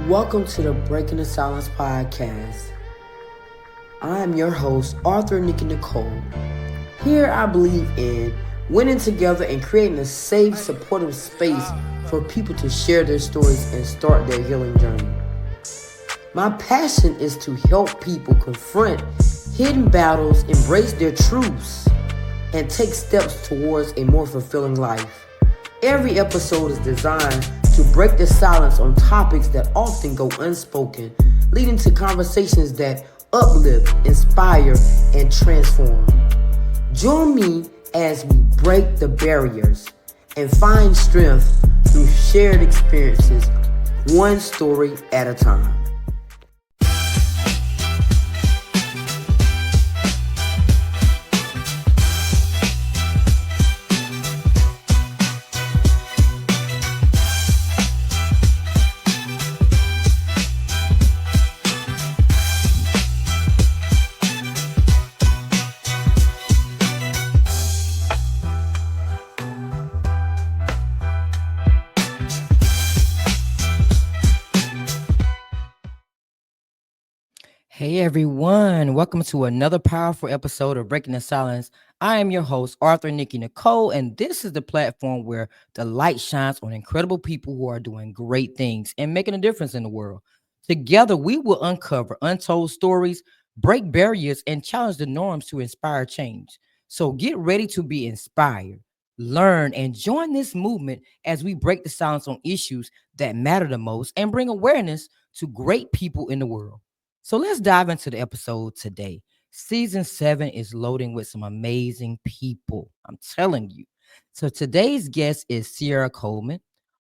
Welcome to the Breaking the Silence podcast. I am your host, Arthur Nikki Nicole. Here I believe in winning together and creating a safe, supportive space for people to share their stories and start their healing journey. My passion is to help people confront hidden battles, embrace their truths, and take steps towards a more fulfilling life. Every episode is designed to break the silence on topics that often go unspoken, leading to conversations that uplift, inspire, and transform. Join me as we break the barriers and find strength through shared experiences, one story at a time. Hey everyone, welcome to another powerful episode of Breaking the Silence. I am your host, Arthur Nikki Nicole, and this is the platform where the light shines on incredible people who are doing great things and making a difference in the world. Together, we will uncover untold stories, break barriers, and challenge the norms to inspire change. So get ready to be inspired, learn, and join this movement as we break the silence on issues that matter the most and bring awareness to great people in the world. So let's dive into the episode today. Season 7 is loading with some amazing people. I'm telling you. So today's guest is Sierra Coleman,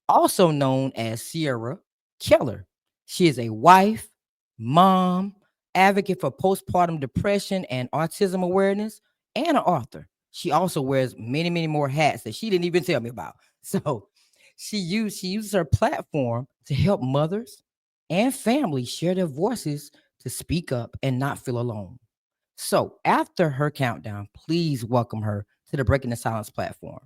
also known as Sierra Keller. She is a wife, mom, advocate for postpartum depression and autism awareness, and an author. She also wears many, many more hats that she didn't even tell me about. So she uses her platform to help mothers and families share their voices to speak up and not feel alone. So, after her countdown, please welcome her to the Breaking the Silence platform.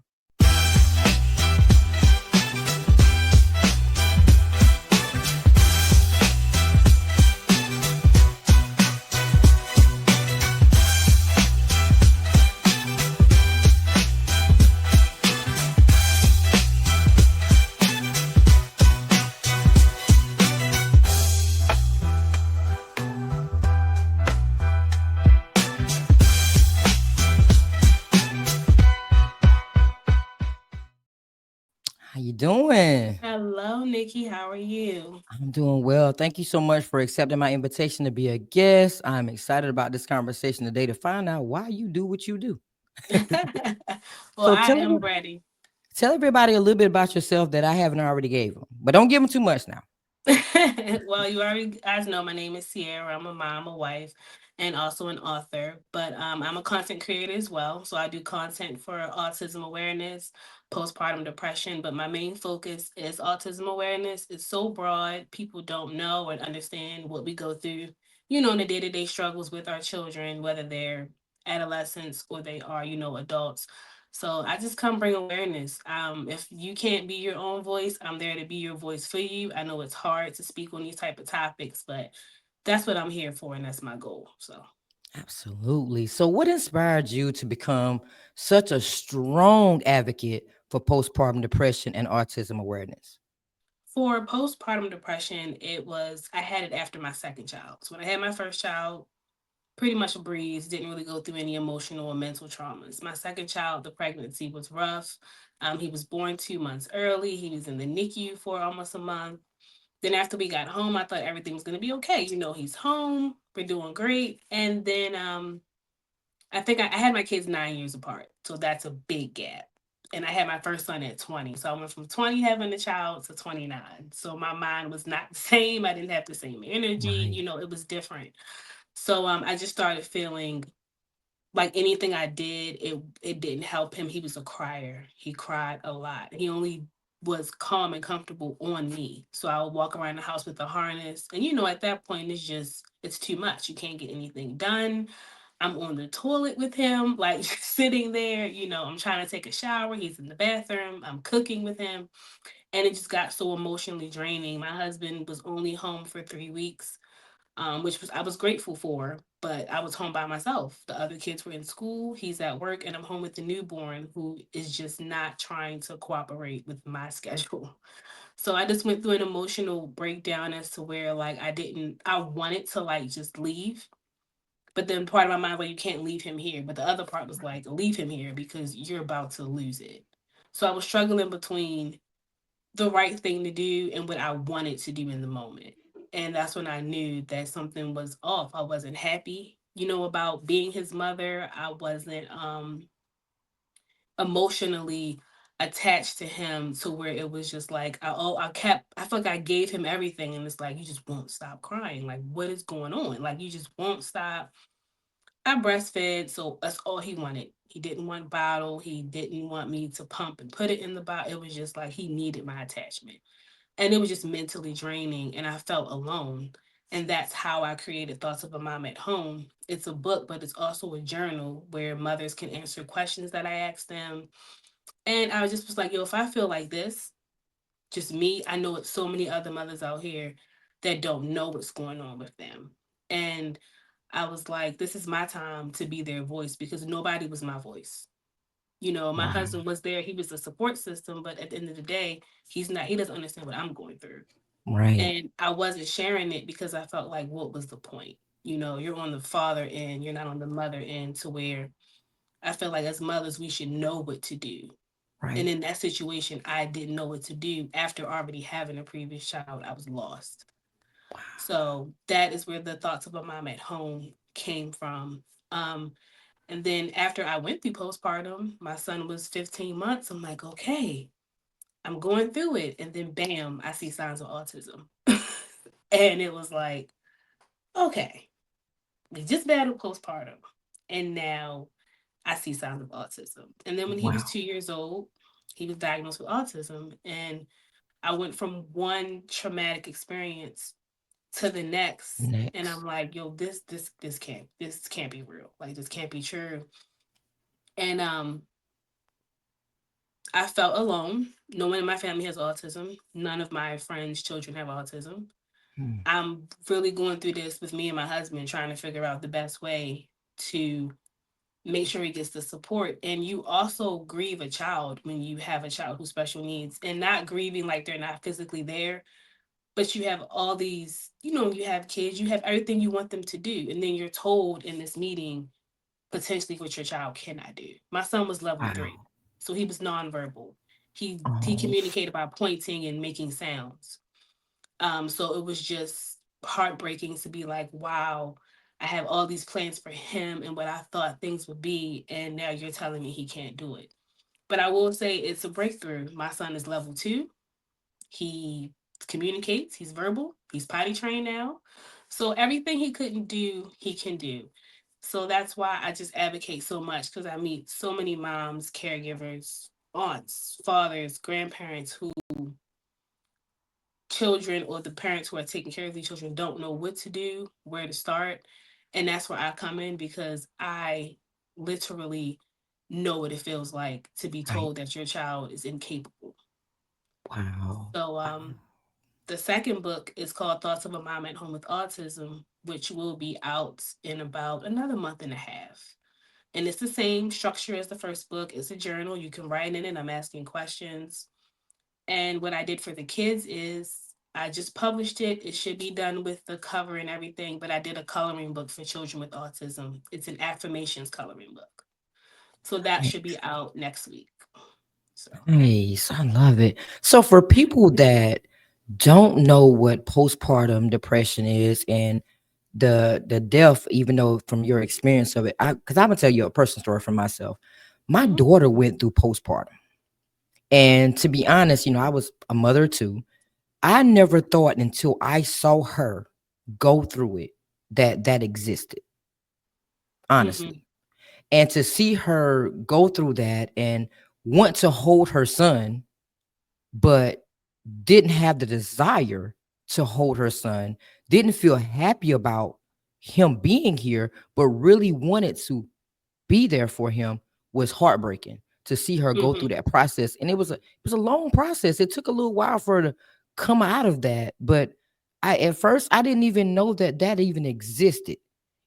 How you doing? Hello, Nikki. How are you? I'm doing well. Thank you so much for accepting my invitation to be a guest. I'm excited about this conversation today to find out why you do what you do. Well, So, I am ready. tell everybody a little bit about yourself that I haven't already gave them, but don't give them too much now. Well, you already guys know my name is Sierra. I'm a mom, a wife, and also an author. But I'm a content creator as well. So I do content for autism awareness, postpartum depression. But my main focus is autism awareness. It's so broad, people don't know and understand what we go through, in the day to day struggles with our children, whether they're adolescents or they are, adults. So I just come bring awareness. If you can't be your own voice, I'm there to be your voice for you. I know it's hard to speak on these type of topics, but that's what I'm here for, and that's my goal. So Absolutely. So, what inspired you to become such a strong advocate for postpartum depression and autism awareness? for postpartum depression, I had it after my second child. So when I had my first child, pretty much a breeze, didn't really go through any emotional or mental traumas. My second child, the pregnancy was rough. He was born 2 months early. He was in the NICU for almost a month. Then after we got home, I thought everything was gonna be okay. He's home, we're doing great. And then I think I had my kids 9 years apart, so that's a big gap. And I had my first son at 20, so I went from 20 having a child to 29. So my mind was not the same. I didn't have the same energy. Right. It was different. So I just started feeling like anything I did, it didn't help him. He was a crier. He cried a lot. He only was calm and comfortable on me. So I would walk around the house with a harness. And at that point it's too much. You can't get anything done. I'm on the toilet with him, like sitting there, I'm trying to take a shower. He's in the bathroom. I'm cooking with him. And it just got so emotionally draining. My husband was only home for 3 weeks, which was I was grateful for, but I was home by myself. The other kids were in school, he's at work, and I'm home with the newborn who is just not trying to cooperate with my schedule. So I just went through an emotional breakdown as to where like I wanted to like just leave. But then part of my mind, well, you can't leave him here. But the other part was like, leave him here because you're about to lose it. So I was struggling between the right thing to do and what I wanted to do in the moment. And that's when I knew that something was off. I wasn't happy, about being his mother. I wasn't emotionally attached to him to where it was just like I feel like I gave him everything and it's like you just won't stop crying. Like what is going on? Like you just won't stop. I breastfed, so that's all he wanted. He didn't want bottle. He didn't want me to pump and put it in the bottle. It was just like he needed my attachment. And it was just mentally draining and I felt alone. And that's how I created Thoughts of a Mom at Home. It's a book, but it's also a journal where mothers can answer questions that I ask them. And I just was like, yo, if I feel like this, just me, I know it's so many other mothers out here that don't know what's going on with them. And I was like, this is my time to be their voice because nobody was my voice. My Wow. husband was there, he was the support system, but at the end of the day, he doesn't understand what I'm going through. Right. And I wasn't sharing it because I felt like, what was the point? You're on the father end, you're not on the mother end, to where I feel like as mothers, we should know what to do. And Right. in that situation, I didn't know what to do. After already having a previous child, I was lost. So that is where the Thoughts of a Mom at Home came from. Um, and then after I went through postpartum, my son was 15 months. I'm like, okay, I'm going through it. And then bam, I see signs of autism. And it was like, okay, we just battled postpartum. And now I see signs of autism. And then when he was Wow. 2 years old, he was diagnosed with autism. And I went from one traumatic experience to the next. And I'm Next. like, yo, this can't be real. Like this can't be true. And I felt alone. No one in my family has autism. None of my friends' children have autism. Hmm. I'm really going through this with me and my husband, trying to figure out the best way to make sure he gets the support. And you also grieve a child when you have a child who's special needs, and not grieving like they're not physically there, but you have all these, you have kids, you have everything you want them to do. And then you're told in this meeting potentially what your child cannot do. My son was level three, Wow. so he was nonverbal. He Oh, communicated by pointing and making sounds. So it was just heartbreaking to be like, wow, I have all these plans for him and what I thought things would be, and now you're telling me he can't do it. But I will say it's a breakthrough. My son is level two. He communicates, he's verbal, he's potty trained now. So everything he couldn't do, he can do. So that's why I just advocate so much, because I meet so many moms, caregivers, aunts, fathers, grandparents who children or the parents who are taking care of these children don't know what to do, where to start. And that's where I come in because I literally know what it feels like to be right. told that your child is incapable. Wow. So Wow. the second book is called Thoughts of a Mom at Home with Autism, which will be out in about another month and a half. And it's the same structure as the first book. It's a journal. You can write in it. I'm asking questions. And what I did for the kids is I just published it. It should be done with the cover and everything, but I did a coloring book for children with autism. It's an affirmations coloring book. So that should be Nice. out next week. So, Nice. I love it. So for people that don't know what postpartum depression is and the death, even though from your experience of it, because I'm gonna tell you a personal story from myself. My mhm, daughter went through postpartum. And to be honest, I was a mother too. I never thought until I saw her go through it that that existed, mhm, honestly. And to see her go through that and want to hold her son, but didn't have the desire to hold her son, didn't feel happy about him being here, but really wanted to be there for him was heartbreaking. to see her go through Mm-hmm. that process. And it was a long process. It took a little while for her to come out of that. But I at first I didn't even know that that even existed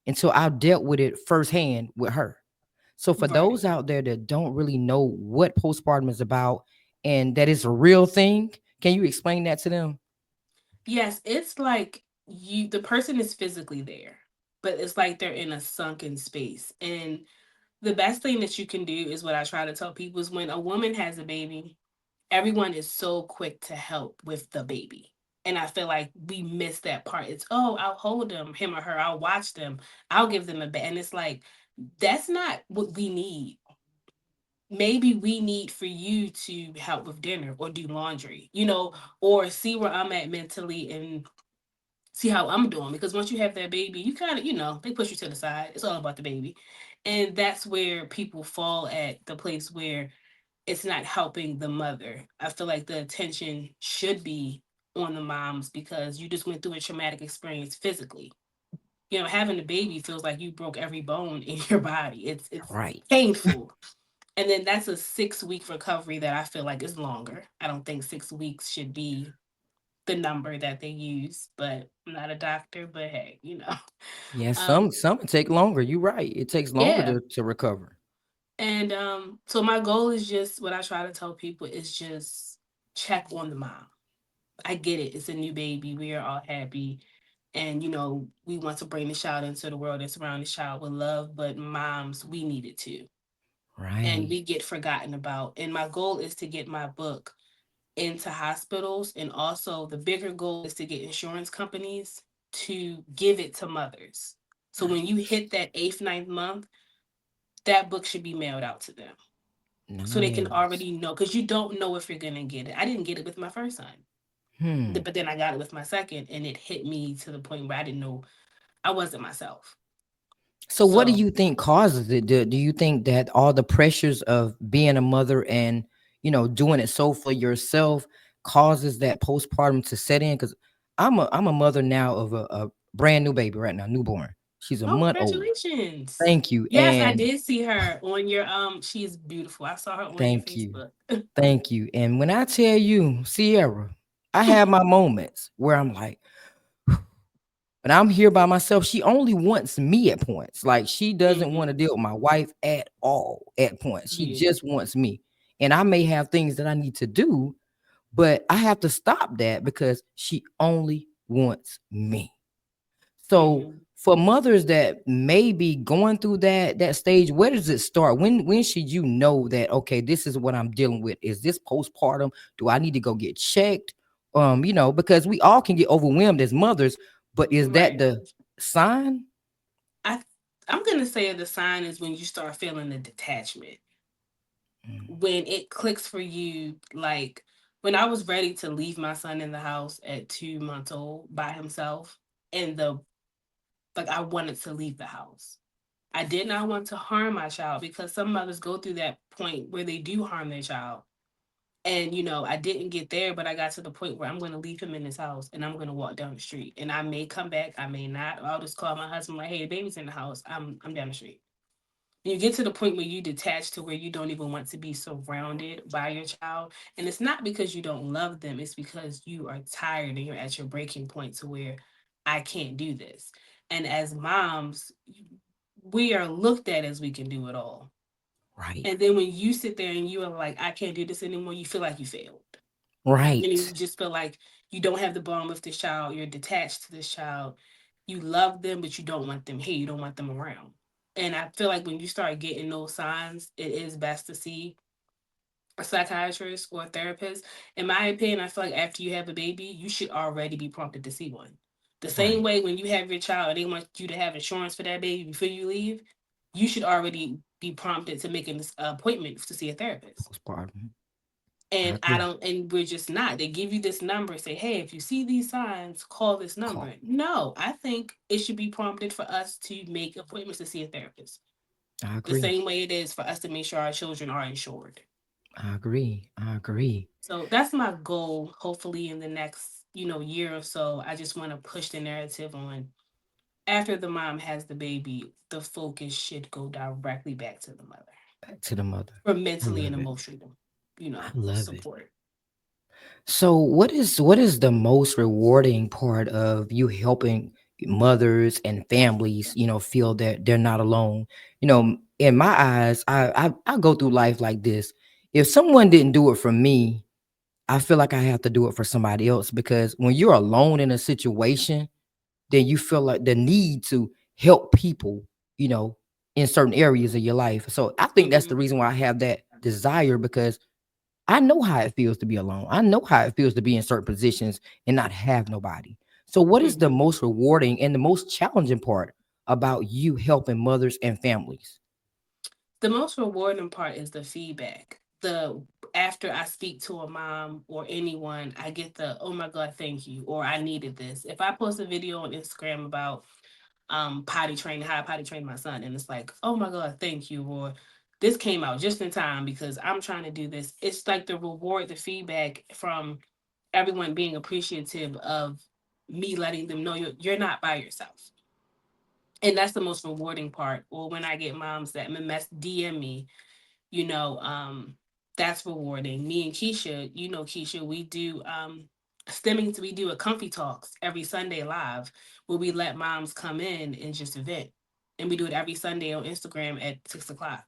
until I dealt with it firsthand with her. So for Right. those out there that don't really know what postpartum is about and that it's a real thing, can you explain that to them? Yes, it's like the person is physically there, but it's like they're in a sunken space. And the best thing that you can do is what I try to tell people is when a woman has a baby, everyone is so quick to help with the baby. And I feel like we miss that part. It's, oh, I'll hold him or her, I'll watch them, I'll give them a bed. And it's like, that's not what we need. Maybe we need for you to help with dinner or do laundry, or see where I'm at mentally and see how I'm doing. Because once you have that baby, you kind of, they push you to the side. It's all about the baby. And that's where people fall at the place where it's not helping the mother. I feel like the attention should be on the moms because you just went through a traumatic experience physically. Having a baby feels like you broke every bone in your body. It's Right. painful. And then that's a 6-week recovery that I feel like is longer. I don't think 6 weeks should be the number that they use, but I'm not a doctor, but hey. Yeah, Um, some take longer. You're right. It takes longer yeah. to recover. And so my goal is just what I try to tell people is just check on the mom. I get it. It's a new baby. We are all happy. And, we want to bring the child into the world and surround the child with love. But moms, we need it too. And Right. we get forgotten about. And my goal is to get my book into hospitals. And also, the bigger goal is to get insurance companies to give it to mothers. So when you Nice. hit that eighth, ninth month, that book should be mailed out to them so they can Nice. already know because you don't know if you're going to get it. I didn't get it with my first son, Hmm. but then I got it with my second, and it hit me to the point where I didn't know I wasn't myself. So what do So, you think causes it? Do you think that all the pressures of being a mother and, doing it so for yourself causes that postpartum to set in? Because I'm a mother now of a brand new baby right now, newborn. She's a oh, month old. congratulations. Thank you. Yes, I And did see her on your she is beautiful. I saw her on your thank you. Facebook. Thank you. And when I tell you, Sierra, I have my moments where I'm like, but I'm here by myself. She only wants me at points. Like she doesn't want to Mhm. deal with my wife at all at points. She Yeah. just wants me. And I may have things that I need to do, but I have to stop that because she only wants me. So Mhm. for mothers that may be going through that stage, where does it start? When should you know that okay, this is what I'm dealing with? Is this postpartum? Do I need to go get checked? Because we all can get overwhelmed as mothers, but is that Right. the sign? I I'm going to say the sign is when you start feeling the detachment. Mm. When it clicks for you, like when I was ready to leave my son in the house at 2 months old by himself, and I wanted to leave the house. I did not want to harm my child because some mothers go through that point where they do harm their child. And I didn't get there, but I got to the point where I'm going to leave him in his house and I'm going to walk down the street. And I may come back, I may not. Or I'll just call my husband like, "Hey, the baby's in the house. I'm down the street." You get to the point where you detach to where you don't even want to be surrounded by your child. And it's not because you don't love them, it's because you are tired and you're at your breaking point to where I can't do this. And as moms, we are looked at as we can do it all. Right. And then when you sit there and you are like, I can't do this anymore, you feel like you failed. And you Right. just feel like you don't have the bond with this child. You're detached to this child. You love them, but you don't want them here. You don't want them around. And I feel like when you start getting those signs, it is best to see a psychiatrist or a therapist. In my opinion, I feel like after you have a baby, you should already be prompted to see one. The same Right. way when you have your child and they want you to have insurance for that baby before you leave, you should already be prompted to make an appointment to see a therapist. Postpartum. I And I agree. don't, and we're just not. They give you this number, say, hey, if you see these signs, call this Call. number. No, I think it should be prompted for us to make appointments to see a therapist. I The agree. same way it is for us to make sure our children are insured. I agree. I agree. So that's my goal. Hopefully, in the next, year or so, I just want to push the narrative on. After the mom has the baby, the focus should go directly back to the mother. Back to the mother. for I mentally and love it. emotional, I love it. support. So what is the most rewarding part of you helping mothers and families, feel that they're not alone? In my eyes, I go through life like this. If someone didn't do it for me, I feel like I have to do it for somebody else, because when you're alone in a situation, then you feel like the need to help people, you know, in certain areas of your life. So I think that's the Hmm. reason why I have that desire, because I know how it feels to be alone. I know how it feels to be in certain positions and not have nobody. So, what is the Hmm. most rewarding and the most challenging part about you helping mothers and families? The most rewarding part is the feedback. The After I speak to a mom or anyone, I get the "oh my god, thank you" or "I needed this." If I post a video on Instagram about potty training, how I potty train my son, and it's like, "oh my god, thank you," or "this came out just in time because I'm trying to do this." It's like the reward, the feedback from everyone being appreciative of me letting them know you're not by yourself. And that's the most rewarding part. Or when I get moms that DM me, you know, that's rewarding. Me and Keisha, Keisha, we do stemming to we do a comfy talks every Sunday live where we let moms come in and just vent. And we do it every Sunday on Instagram at 6 o'clock.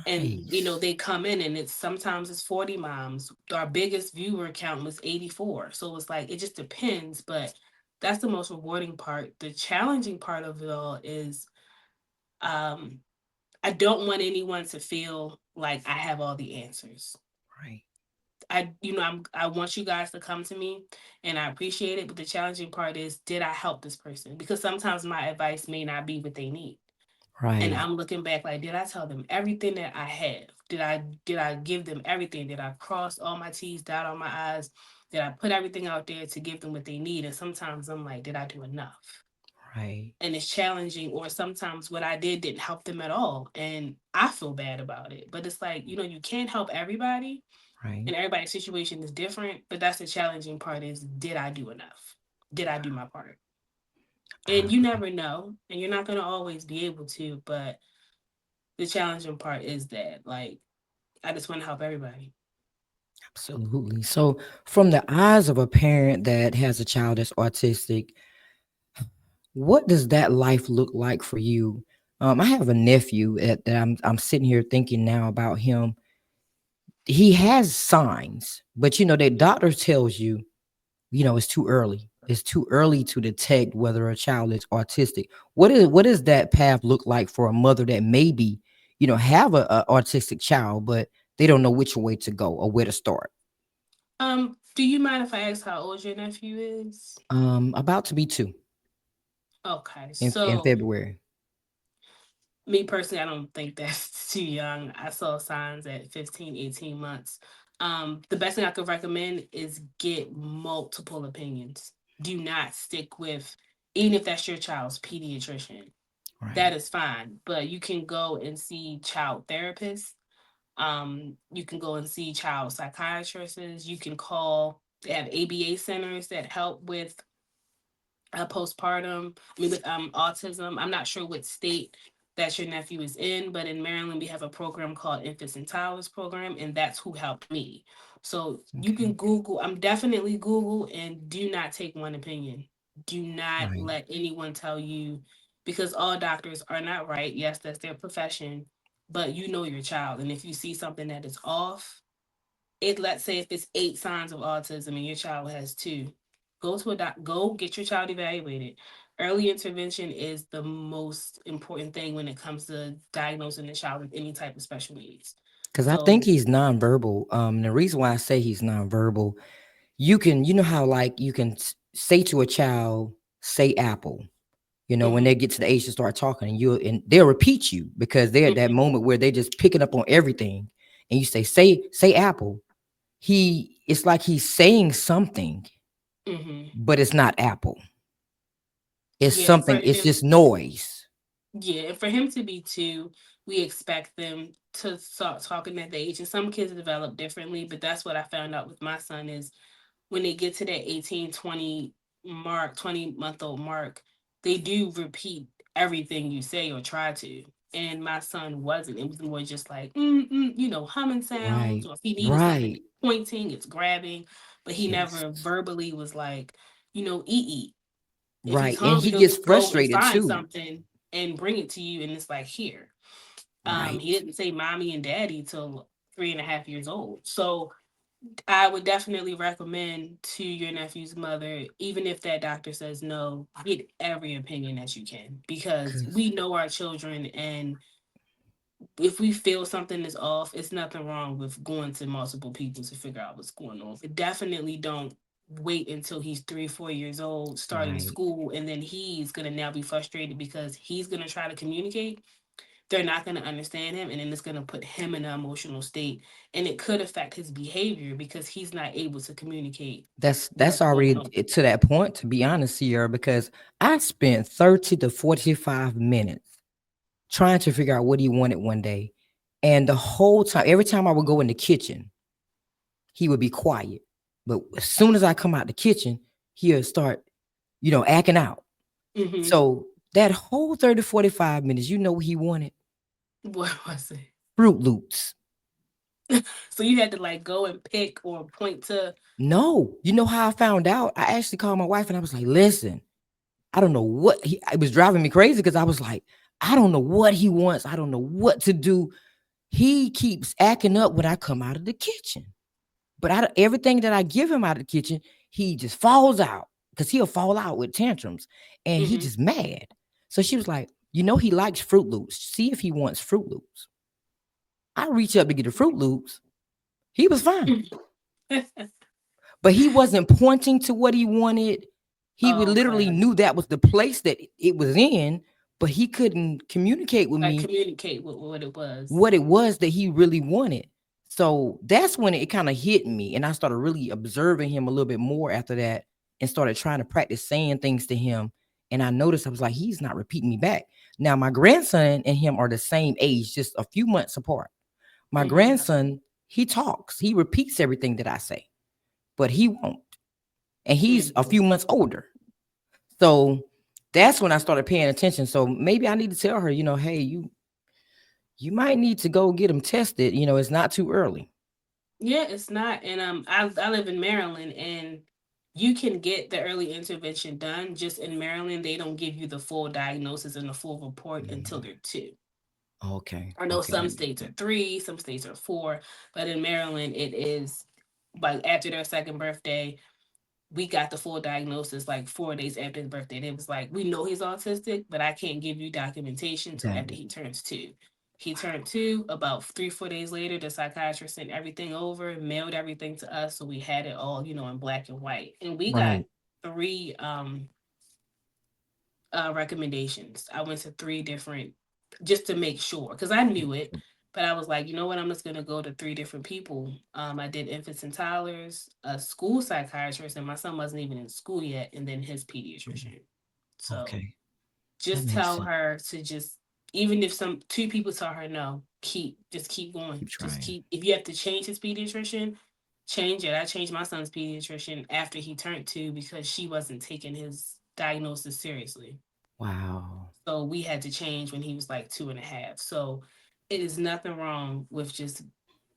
And Nice. they come in and it's sometimes it's 40 moms. Our biggest viewer count was 84. So it's like it just depends, but that's the most rewarding part. The challenging part of it all is um I don't want anyone to feel like I have all the answers. Right. I want you guys to come to me and I appreciate it, but the challenging part is did I help this person? Because sometimes my advice may not be what they need. And Right. I'm looking back like did I tell them everything that I have? Did I give them everything? Did I cross all my T's, dot all my I's? Did I put everything out there to give them what they need? And sometimes I'm like, did I do enough? Right. And it's challenging, or sometimes what I did didn't help them at all and I feel bad about it, but it's like you can't help everybody Right. and everybody's situation is different, but that's the challenging part is did I do enough, did I do my part? I And you agree. never know and you're not going to always be able to, but the challenging part is that like I just want to help everybody. Absolutely. So, from the eyes of a parent that has a child that's autistic, what does that life look like for you? I have a nephew that I'm sitting here thinking now about him. He has signs, but that doctor tells you, it's too early. It's too early to detect whether a child is autistic. What does that path look like for a mother that maybe, have a autistic child, but they don't know which way to go or where to start? Do you mind if I ask how old your nephew is? About to be two Okay, in so February. me personally, I don't think that's too young. I saw signs at 15, 18 months. The best thing I could recommend is get multiple opinions. Do not stick with, even if that's your child's pediatrician, that Right. is fine. But you can go and see child therapists. You can go and see child psychiatrists. You can call, they have ABA centers that help with postpartum, I mean, with autism. I'm not sure what state that your nephew is in, but in Maryland, we have a program called Infants and Toddlers Program, and that's who helped me. So you Okay. can Google, I'm definitely Google, and do not take one opinion. Do not Right. let anyone tell you, because all doctors are not right. Yes, that's their profession, but you know your child. And if you see something that is off, let's say if it's 8 signs of autism and your child has two, go get your child evaluated. Early intervention is the most important thing when it comes to diagnosing a child with any type of special needs. Because I think So he's nonverbal. The reason why I say he's nonverbal, you know how like you can say to a child, say apple. When they mhm, get to the age to start talking, and they'll repeat you because they're at that mhm, moment where they're just picking up on everything, and you say apple. It's like he's saying something, mhm. but it's not apple. It's Yeah, and for something. It's him, just noise. yeah, and for him to be two, we expect them to start talking at the age. And some kids develop differently, but that's what I found out with my son is when they get to that 18, 20 mark, 20-month-old mark, they do repeat everything you say or try to. and my son wasn't. It was more just like, humming sounds, Right. or if he needed something, Right. it's pointing, it's grabbing, but he Yes. never verbally was like, eat. If he's Right. And hungry, he he'll gets just go and frustrated find too. something and bring it to you, and it's like, here. He Right. didn't say mommy and daddy till 3.5 years old. So I would definitely recommend to your nephew's mother, even if that doctor says no, get every opinion that you can, because Cause we know our children, and if we feel something is off, it's nothing wrong with going to multiple people to figure out what's going on. But definitely don't wait until he's 3, 4 years old, starting right. school, and then he's gonna now be frustrated because he's gonna try to communicate. They're not gonna understand him, and then it's gonna put him in an emotional state, and it could affect his behavior because he's not able to communicate That's what's going already on. to that point, to be honest, Sierra, because I spent 30 to 45 minutes trying to figure out what he wanted one day. And the whole time, every time I would go in the kitchen, he would be quiet. But as soon as I come out the kitchen, he'll start, acting out. Hmm. So that whole 30 45 minutes, you know what he wanted? What was it? Fruit Loops. So you had to like go and pick or point to. No, you know how I found out? I actually called my wife and I was like, listen, I don't know what it was driving me crazy because I was like, I don't know what he wants. I don't know what to do. He keeps acting up when I come out of the kitchen. But everything that I give him out of the kitchen, he just falls out because he'll fall out with tantrums and he Hmm. just mad. So she was like, he likes Fruit Loops. See if he wants Fruit Loops. I reach up to get the Fruit Loops. He was fine. But he wasn't pointing to what he wanted. He would literally Okay. knew that was the place that it was in, but he couldn't communicate with Like me communicate with what it was. what it was that he really wanted. So that's when it kind of hit me, and I started really observing him a little bit more after that, and started trying to practice saying things to him. And I noticed I was like, he's not repeating me back. Now my grandson and him are the same age, just a few months apart. My Hmm. grandson, he talks, he repeats everything that I say, but he won't, and he's a Hmm. few months older. So that's when I started paying attention. So maybe I need to tell her, hey, you might need to go get him tested. It's not too early. Yeah, it's not. And I live in Maryland, and you can get the early intervention done. Just in Maryland, they don't give you the full diagnosis and the full report until Mm, they're 2. okay. I know Okay. some states are 3, some states are 4, but in Maryland, it is like after their second birthday. We got the full diagnosis like 4 days after his birthday. And it was like, we know he's autistic, but I can't give you documentation until after Dang. he turns 2. He turned 2 about 3, 4 days later. The psychiatrist sent everything over, mailed everything to us, so we had it all, in black and white. And we got Right. 3 recommendations. I went to 3 different, just to make sure, because I knew it, but I was like, you know what, I'm just gonna go to 3 different people. I did infants and toddlers, a school psychiatrist, and my son wasn't even in school yet, and then his Mm, pediatrician. So okay. That just makes tell sense. her to just, even if some 2 people tell her no, keep going. Keep Just trying. keep, if you have to change his pediatrician, change it. I changed my son's pediatrician after he turned 2 because she wasn't taking his diagnosis seriously. Wow. So we had to change when he was like 2.5. So it is nothing wrong with just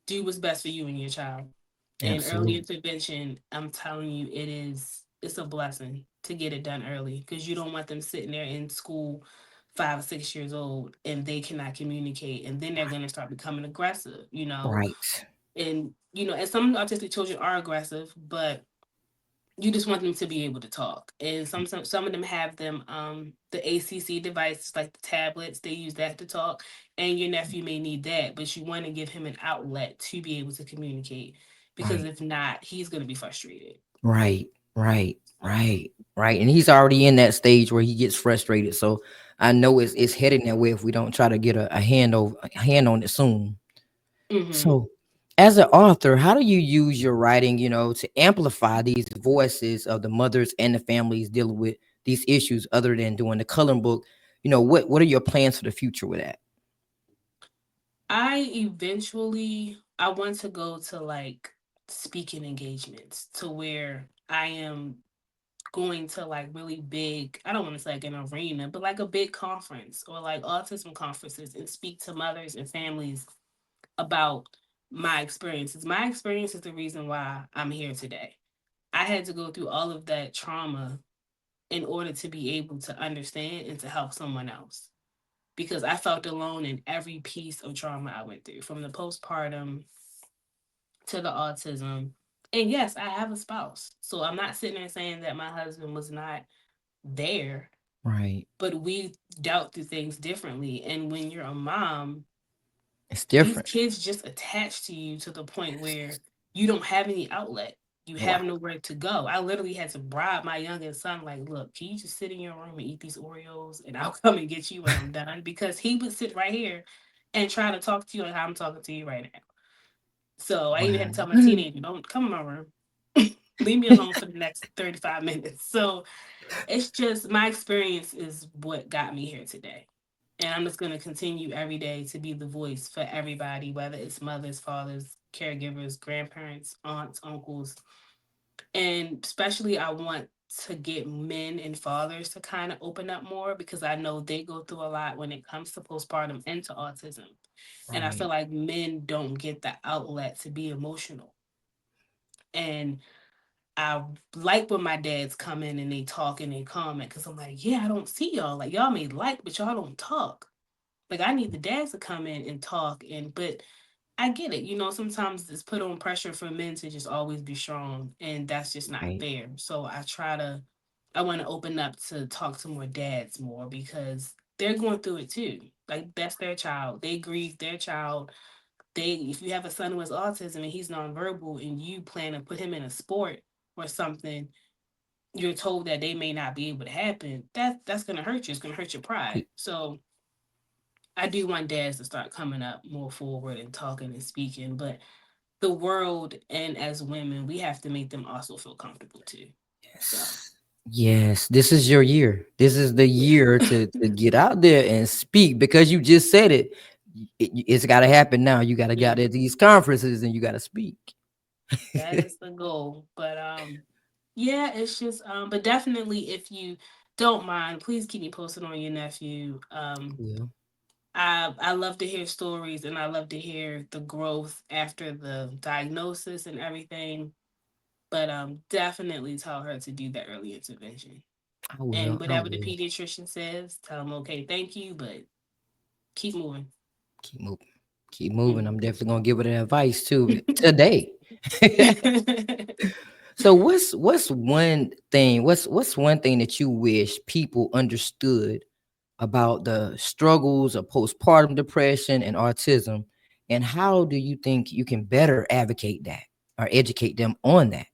do what's best for you and your child. And early Absolutely. intervention, I'm telling you, it's a blessing to get it done early, because you don't want them sitting there in school 5 or 6 years old and they cannot communicate, and then they're gonna start becoming aggressive, Right. and some autistic children are aggressive, but you just want them to be able to talk. And some of them have them the ACC devices, like the tablets, they use that to talk. And your nephew may need that, but you want to give him an outlet to be able to communicate, because Right. if not, he's going to be frustrated. Right. Right. So, Right. Right. And he's already in that stage where he gets frustrated. So I know it's heading that way if we don't try to get a hand on it soon. hmm. So, as an author, how do you use your writing, to amplify these voices of the mothers and the families dealing with these issues other than doing the coloring book? What are your plans for the future with that? I want to go to like speaking engagements to where I am going to like really big, I don't want to say like an arena, but like a big conference or like autism conferences and speak to mothers and families about my experiences. My experience is the reason why I'm here today. I had to go through all of that trauma in order to be able to understand and to help someone else. Because I felt alone in every piece of trauma I went through, from the postpartum to the autism. And yes, I have a spouse. So I'm not sitting there saying that my husband was not there, Right. but we dealt through things differently. And when you're a mom, It's these different. kids just attach to you to the point where you don't have any outlet. You have Right. nowhere to go. I literally had to bribe my youngest son, like, look, can you just sit in your room and eat these Oreos and I'll come and get you when I'm done? Because he would sit right here and try to talk to you like how I'm talking to you right now. So I even had Wow. to tell my teenager, don't come in my room. Leave me alone for the next 35 minutes. So it's just my experience is what got me here today. And I'm just going to continue every day to be the voice for everybody, whether it's mothers, fathers, caregivers, grandparents, aunts, uncles. And especially, I want to get men and fathers to kind of open up more because I know they go through a lot when it comes to postpartum and to autism. And I feel Right. like men don't get the outlet to be emotional. And I like when my dads come in and they talk and they comment because I'm like, yeah, I don't see y'all. Like, y'all may like, but y'all don't talk. Like, I need the dads to come in and talk. And, but I get it. You know, sometimes it's put on pressure for men to just always be strong. And that's just not Right. fair. So I want to open up to talk to more dads more because they're going through it too. Like, that's their child. They grieve their child. If you have a son who has autism and he's nonverbal and you plan to put him in a sport or something, you're told that they may not be able to happen. That's gonna hurt you. It's gonna hurt your pride. So I do want dads to start coming up more forward and talking and speaking, but the world and as women, we have to make them also feel comfortable too. So Yes. Yes. This is your year. This is the yeah. year to get out there and speak because you just said it. It's got to happen now. You got to Yeah, get at these conferences and you got to speak. that is the goal. But yeah, it's just but definitely if you don't mind, please keep me posted on your nephew. Well, I love to hear stories and I love to hear the growth after the diagnosis and everything. But definitely tell her to do that early intervention. I And will. I whatever the will. pediatrician says, tell them okay, thank you, but keep moving. Keep moving. Keep moving. I'm Mhm. definitely gonna give it advice too today. So what's one thing that you wish people understood about the struggles of postpartum depression and autism, and how do you think you can better advocate that or educate them on that?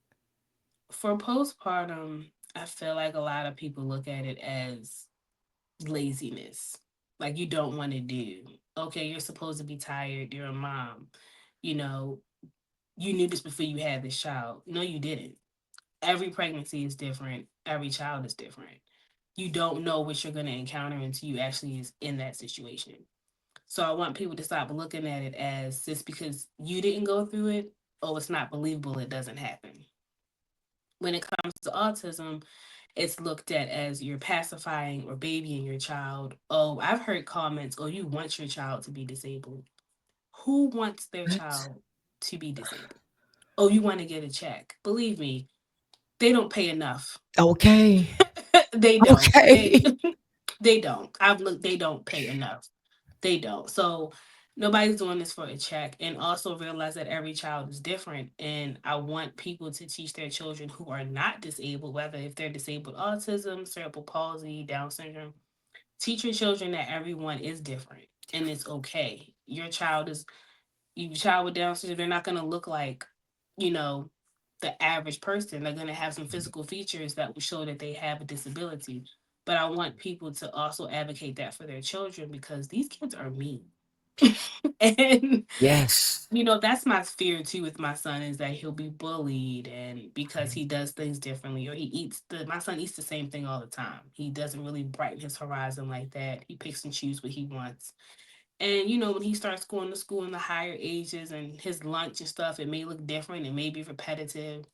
For postpartum, I feel like a lot of people look at it as laziness. Like you don't want to do. Okay, you're supposed to be tired. You're a mom. You know, you knew this before you had this child. No, you didn't. Every pregnancy is different. Every child is different. You don't know what you're going to encounter until you actually is in that situation. So I want people to stop looking at it as just because you didn't go through it, oh, it's not believable, it doesn't happen. When it comes to autism, it's looked at as you're pacifying or babying your child. Oh, I've heard comments, oh, you want your child to be disabled. Who wants their What? child to be disabled? Oh, you want to get a check. Believe me, they don't pay enough. Okay. They don't. They Okay. they don't. I've looked, they don't pay enough. They don't. So nobody's doing this for a check. And also realize that every child is different. And I want people to teach their children who are not disabled, whether if they're disabled autism, cerebral palsy, Down syndrome, teach your children that everyone is different and it's okay. Your child with Down syndrome, they're not gonna look like, you know, the average person. They're gonna have some physical features that will show that they have a disability. But I want people to also advocate that for their children because these kids are mean. And Yes. that's my fear too with my son is that he'll be bullied and because he does things differently or my son eats the same thing all the time. He doesn't really brighten his horizon like that. He picks and chooses what he wants. And when he starts going to school in the higher ages and his lunch and stuff, it may look different. It may be repetitive.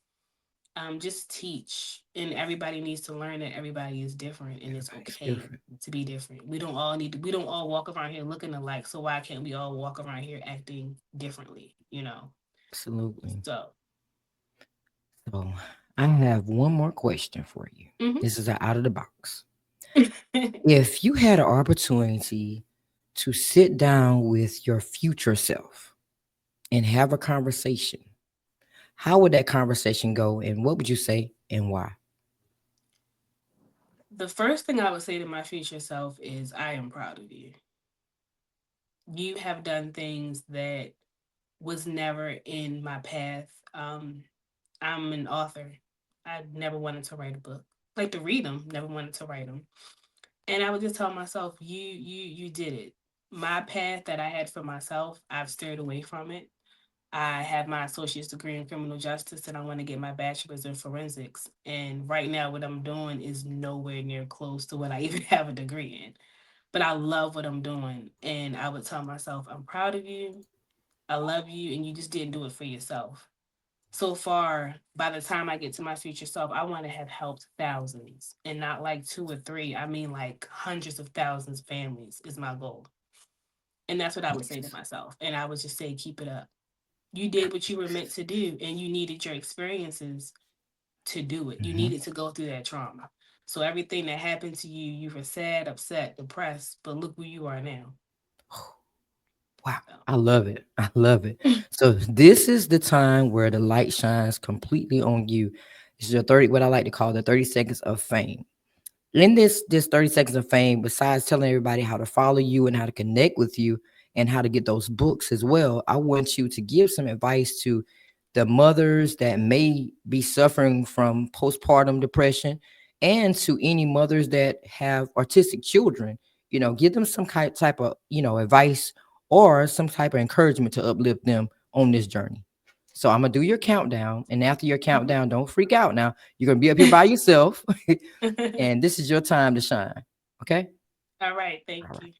just teach, and everybody needs to learn that everybody is different and it's Everybody's okay different. to be different. We don't all walk around here looking alike, so why can't we all walk around here acting differently, you know? Absolutely. So So I have one more question for you. mhm. This is out of the box. If you had an opportunity to sit down with your future self and have a conversation, how would that conversation go and what would you say and why? The first thing I would say to my future self is I am proud of you. You have done things that was never in my path. I'm an author. I never wanted to write a book. Like to read them, never wanted to write them. And I would just tell myself, you did it. My path that I had for myself, I've steered away from it. I have my associate's degree in criminal justice and I want to get my bachelor's in forensics. And right now, what I'm doing is nowhere near close to what I even have a degree in. But I love what I'm doing. And I would tell myself, I'm proud of you. I love you. And you just didn't do it for yourself. So far, by the time I get to my future self, I want to have helped thousands and not like two or three. I mean, like hundreds of thousands of families is my goal. And that's what I would say to Yes. myself. And I would just say, keep it up. You did what you were meant to do, and you needed your experiences to do it. You Hmm. needed to go through that trauma. So everything that happened to you, you were sad, upset, depressed, but look where you are now. Wow. So. I love it. I love it. So this is the time where the light shines completely on you. This is your 30, what I like to call the 30 seconds of fame. In this 30 seconds of fame, besides telling everybody how to follow you and how to connect with you and how to get those books as well, I want you to give some advice to the mothers that may be suffering from postpartum depression and to any mothers that have autistic children. Give them some type of advice or some type of encouragement to uplift them on this journey. So I'm gonna do your countdown, and after your Mhm. countdown, don't freak out now. You're gonna be up here by yourself. And this is your time to shine. Okay? All right, All thank right. you.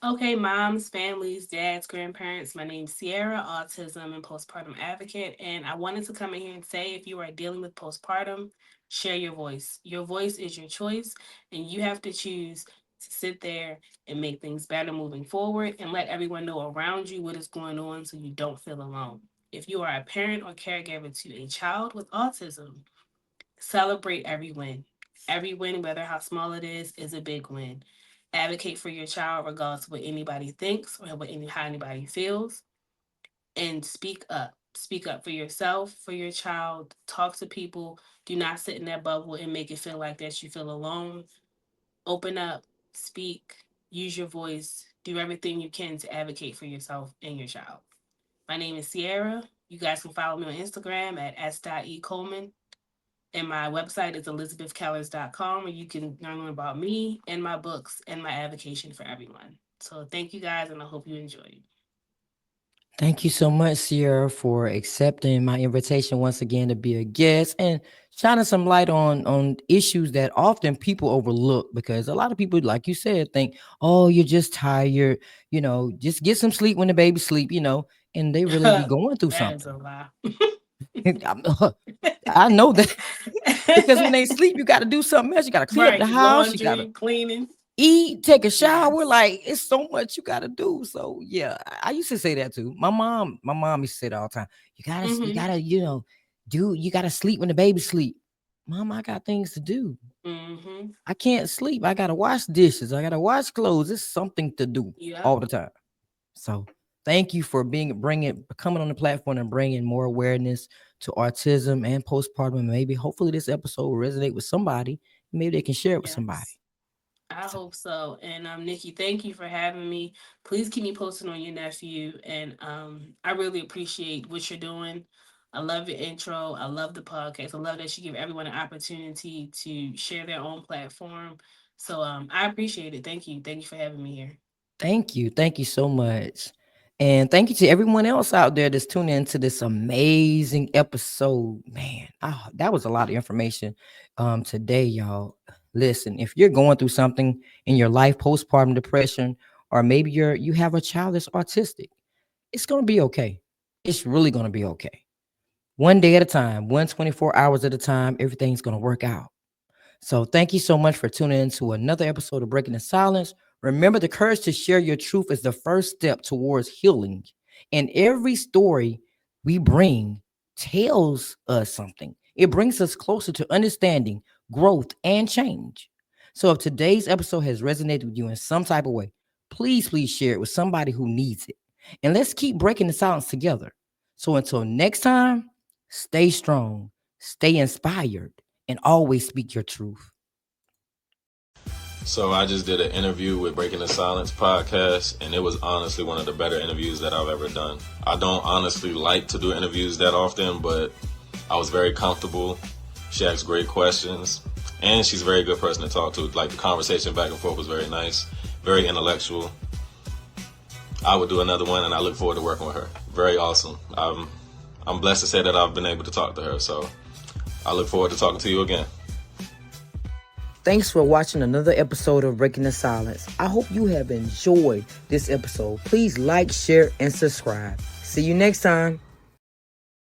Okay, moms, families, dads, grandparents. My name's Sierra, autism and postpartum advocate. And I wanted to come in here and say if you are dealing with postpartum, share your voice. Your voice is your choice, and you have to choose to sit there and make things better moving forward and let everyone know around you what is going on so you don't feel alone. If you are a parent or caregiver to a child with autism, celebrate every win. Every win, whether how small it is a big win. Advocate for your child regardless of what anybody thinks or how anybody feels. And speak up. Speak up for yourself, for your child. Talk to people. Do not sit in that bubble and make it feel like that you feel alone. Open up, speak, use your voice, do everything you can to advocate for yourself and your child. My name is Sierra. You guys can follow me on Instagram at s.ecoleman. And my website is elizabethkellers.com, where you can learn more about me and my books and my advocacy for everyone. So thank you guys, and I hope you enjoyed. Thank you so much, Sierra, for accepting my invitation once again to be a guest and shining some light on issues that often people overlook because a lot of people, like you said, think, oh, you're just tired, just get some sleep when the baby sleep, and they really be going through That is something. a lie. I know that because when they sleep, you got to do something else. You got to clean up Right, the the house. You got to laundry, cleaning. eat, take a shower. Yes. Like it's so much you gotta do. So yeah, I used to say that too. My mom used to say that all the time. You Mm-hmm. gotta, you gotta sleep when the baby sleep. Mom, I got things to do. Mm-hmm. I can't sleep. I gotta wash dishes. I gotta wash clothes. It's something to do Yep. all the time. So thank you for coming on the platform and bringing more awareness to autism and postpartum. And maybe hopefully this episode will resonate with somebody. Maybe they can share it with somebody. Yes. I So hope so. And Nikki, thank you for having me. Please keep me posted on your nephew. And I really appreciate what you're doing. I love your intro. I love the podcast. I love that you give everyone an opportunity to share their own platform. So I appreciate it. Thank you. Thank you for having me here. Thank you. Thank you so much. And thank you to everyone else out there that's tuning into this amazing episode. Man, that was a lot of information today, y'all. Listen, if you're going through something in your life, postpartum depression, or maybe you have a child that's autistic, it's gonna be okay. It's really gonna be okay. One day at a time, 124 hours at a time, everything's gonna work out. So thank you so much for tuning in to another episode of Breaking the Silence. Remember, the courage to share your truth is the first step towards healing. And every story we bring tells us something. It brings us closer to understanding, growth, and change. So if today's episode has resonated with you in some type of way, please share it with somebody who needs it. And let's keep breaking the silence together. So until next time, stay strong, stay inspired, and always speak your truth. So I just did an interview with Breaking the Silence podcast, and it was honestly one of the better interviews that I've ever done. I don't honestly like to do interviews that often, but I was very comfortable. She asked great questions, and she's a very good person to talk to. Like, the conversation back and forth was very nice, very intellectual. I would do another one, and I look forward to working with her. Very awesome. I'm blessed to say that I've been able to talk to her, so I look forward to talking to you again. Thanks for watching another episode of Breaking the Silence. I hope you have enjoyed this episode. Please like, share, and subscribe. See you next time.